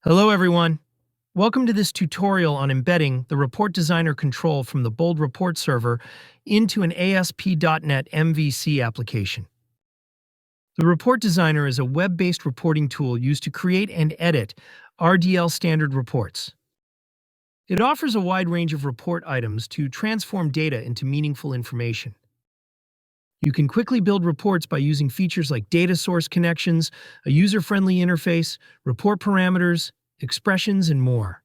Hello everyone. Welcome to this tutorial on embedding the Report Designer control from the Bold Report server into an ASP.NET MVC application. The Report Designer is a web-based reporting tool used to create and edit RDL standard reports. It offers a wide range of report items to transform data into meaningful information. You can quickly build reports by using features like data source connections, a user-friendly interface, report parameters, expressions, and more.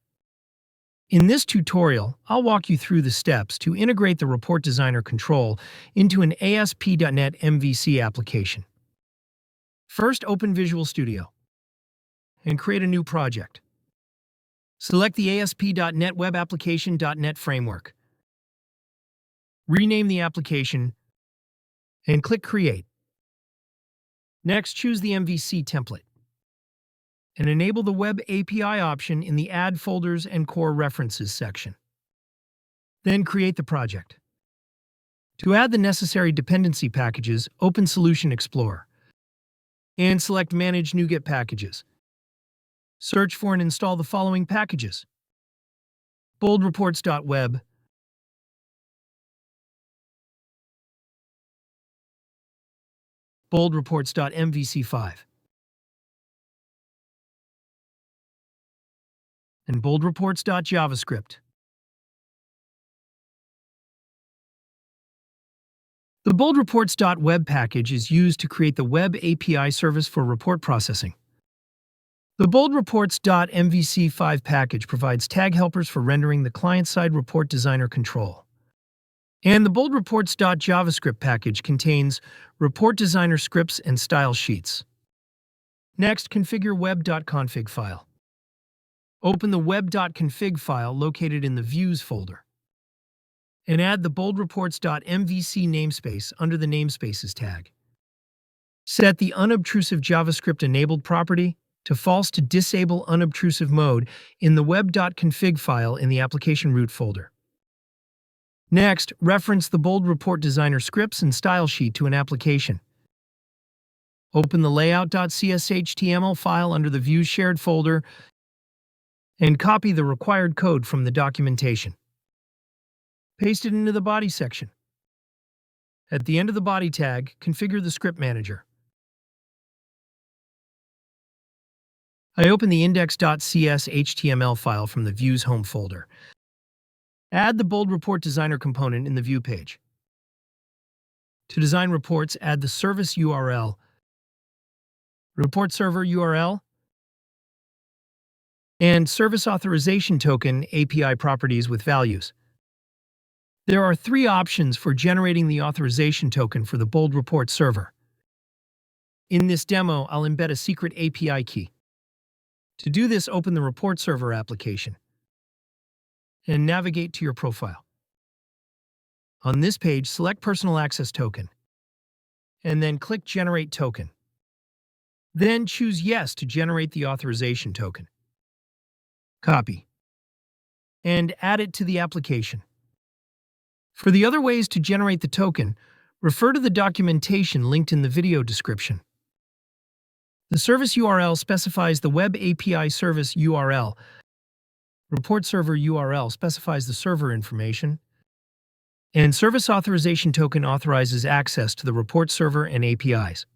In this tutorial, I'll walk you through the steps to integrate the Report Designer control into an ASP.NET MVC application. First, open Visual Studio and create a new project. Select the ASP.NET Web Application.NET framework. Rename the application and click Create. Next, choose the MVC template and enable the Web API option in the Add Folders and Core References section. Then create the project. To add the necessary dependency packages, open Solution Explorer and select Manage NuGet Packages. Search for and install the following packages: boldreports.web, boldreports.mvc5, and boldreports.javascript. The boldreports.web package is used to create the Web API service for report processing. The boldreports.mvc5 package provides tag helpers for rendering the client-side Report Designer control. And the boldreports.javascript package contains Report Designer scripts and style sheets. Next, configure web.config file. Open the web.config file located in the Views folder and add the boldreports.mvc namespace under the Namespaces tag. Set the unobtrusive JavaScript enabled property to false to disable unobtrusive mode in the web.config file in the application root folder. Next, reference the Bold Report Designer scripts and style sheet to an application. Open the layout.cshtml file under the Views shared folder and copy the required code from the documentation. Paste it into the body section. At the end of the body tag, configure the script manager. I open the index.cshtml file from the Views home folder. Add the Bold Report Designer component in the View page. To design reports, add the service URL, report server URL, and service authorization token API properties with values. There are three options for generating the authorization token for the Bold Report server. In this demo, I'll embed a secret API key. To do this, open the Report Server application and navigate to your profile. On this page, select Personal Access Token and then click Generate Token. Then choose Yes to generate the authorization token. Copy and add it to the application. For the other ways to generate the token, refer to the documentation linked in the video description. The service URL specifies the Web API service URL. Report server URL specifies the server information. And service authorization token authorizes access to the report server and APIs.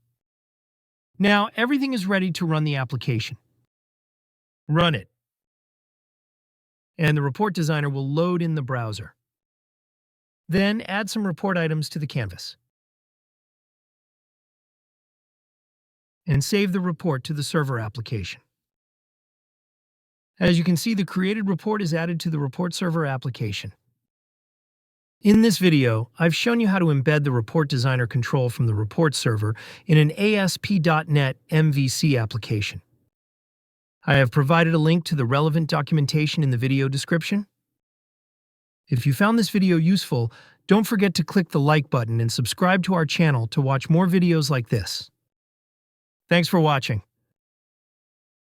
Now, everything is ready to run the application. Run it. And the Report Designer will load in the browser. Then add some report items to the canvas. And save the report to the server application. As you can see, the created report is added to the Report Server application. In this video, I've shown you how to embed the Report Designer control from the Report Server in an ASP.NET MVC application. I have provided a link to the relevant documentation in the video description. If you found this video useful, don't forget to click the like button and subscribe to our channel to watch more videos like this. Thanks for watching.